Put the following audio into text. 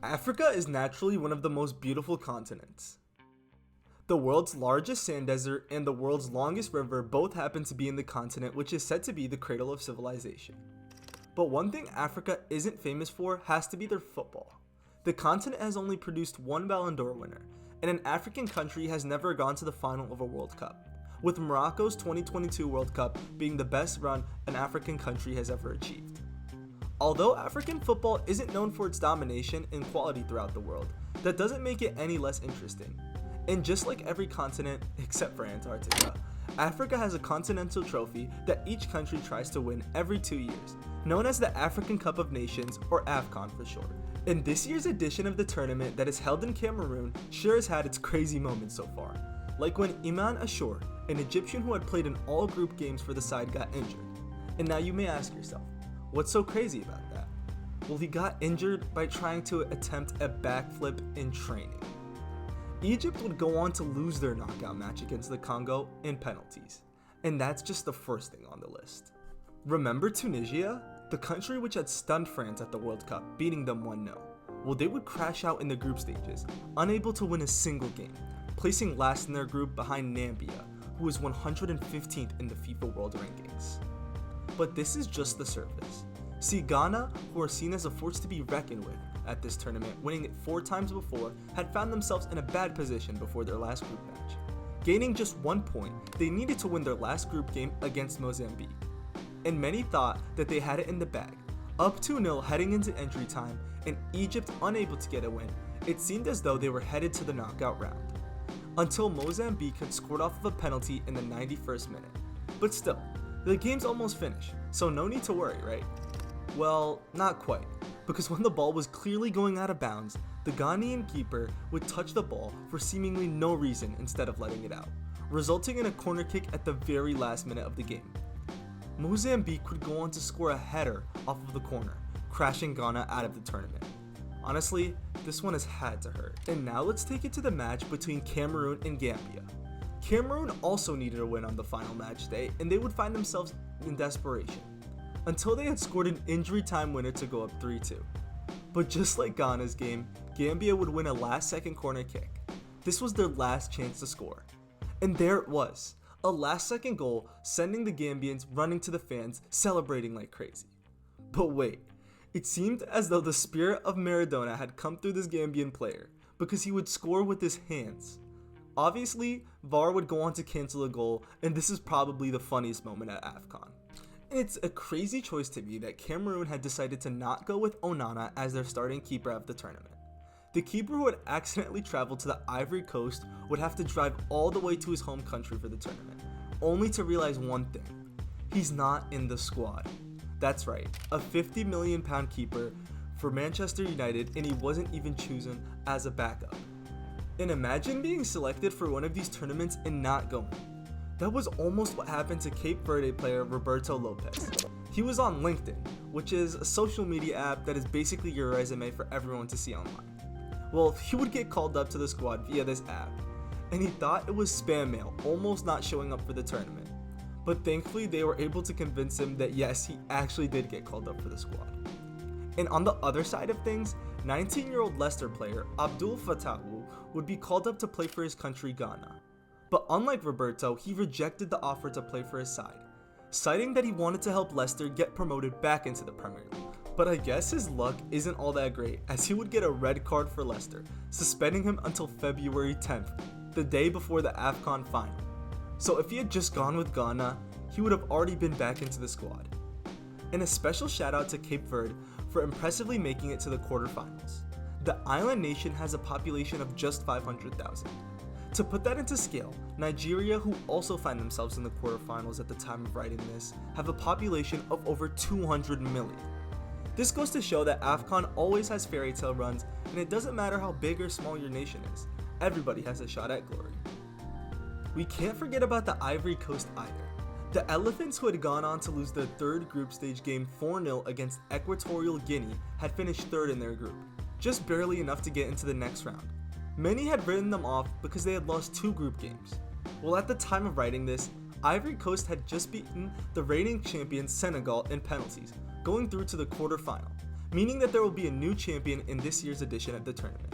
Africa is naturally one of the most beautiful continents. The world's largest sand desert and the world's longest river both happen to be in the continent, which is said to be the cradle of civilization. But one thing Africa isn't famous for has to be their football. The continent has only produced one Ballon d'Or winner, and an African country has never gone to the final of a World Cup, with Morocco's 2022 World Cup being the best run an African country has ever achieved. Although African football isn't known for its domination and quality throughout the world, that doesn't make it any less interesting. And just like every continent, except for Antarctica, Africa has a continental trophy that each country tries to win every 2 years, known as the African Cup of Nations, or AFCON for short. And this year's edition of the tournament that is held in Cameroon sure has had its crazy moments so far. Like when Iman Shuaib, an Egyptian who had played in all group games for the side, got injured. And now you may ask yourself, what's so crazy about that? Well, he got injured by trying to attempt a backflip in training. Egypt would go on to lose their knockout match against the Congo in penalties. And that's just the first thing on the list. Remember Tunisia? The country which had stunned France at the World Cup, beating them 1-0. Well, they would crash out in the group stages, unable to win a single game, placing last in their group behind Namibia, who was 115th in the FIFA World Rankings. But this is just the surface. See, Ghana, who are seen as a force to be reckoned with at this tournament, winning it 4 times before, had found themselves in a bad position before their last group match. Gaining just 1 point, they needed to win their last group game against Mozambique. And many thought that they had it in the bag. Up 2-0 heading into injury time, and Egypt unable to get a win, it seemed as though they were headed to the knockout round. Until Mozambique had scored off of a penalty in the 91st minute. But still, the game's almost finished, so no need to worry, right? Well, not quite, because when the ball was clearly going out of bounds, the Ghanaian keeper would touch the ball for seemingly no reason instead of letting it out, resulting in a corner kick at the very last minute of the game. Mozambique would go on to score a header off of the corner, crashing Ghana out of the tournament. Honestly, this one has had to hurt. And now let's take it to the match between Cameroon and Gambia. Cameroon also needed a win on the final match day, and they would find themselves in desperation, until they had scored an injury time winner to go up 3-2. But just like Ghana's game, Gambia would win a last-second corner kick. This was their last chance to score. And there it was, a last-second goal, sending the Gambians running to the fans, celebrating like crazy. But wait, it seemed as though the spirit of Maradona had come through this Gambian player, because he would score with his hands. Obviously, VAR would go on to cancel the goal, and this is probably the funniest moment at AFCON. It's a crazy choice to me that Cameroon had decided to not go with Onana as their starting keeper of the tournament. The keeper who had accidentally traveled to the Ivory Coast would have to drive all the way to his home country for the tournament, only to realize one thing: he's not in the squad. That's right, a £50 million keeper for Manchester United, and he wasn't even chosen as a backup. And imagine being selected for one of these tournaments and not going. That was almost what happened to Cape Verde player Roberto Lopez. He was on LinkedIn, which is a social media app that is basically your resume for everyone to see online. Well, he would get called up to the squad via this app, and he thought it was spam mail, almost not showing up for the tournament. But thankfully, they were able to convince him that yes, he actually did get called up for the squad. And on the other side of things, 19-year-old Leicester player Abdul Fatu would be called up to play for his country, Ghana. But unlike Roberto, he rejected the offer to play for his side, citing that he wanted to help Leicester get promoted back into the Premier League. But I guess his luck isn't all that great, as he would get a red card for Leicester, suspending him until February 10th, the day before the AFCON final. So if he had just gone with Ghana, he would have already been back into the squad. And a special shout out to Cape Verde for impressively making it to the quarterfinals. The island nation has a population of just 500,000. To put that into scale, Nigeria, who also find themselves in the quarterfinals at the time of writing this, have a population of over 200 million. This goes to show that AFCON always has fairy tale runs, and it doesn't matter how big or small your nation is, everybody has a shot at glory. We can't forget about the Ivory Coast either. The Elephants, who had gone on to lose their third group stage game 4-0 against Equatorial Guinea, had finished third in their group, just barely enough to get into the next round. Many had written them off because they had lost 2 group games. Well, at the time of writing this, Ivory Coast had just beaten the reigning champions Senegal in penalties, going through to the quarterfinal, meaning that there will be a new champion in this year's edition of the tournament.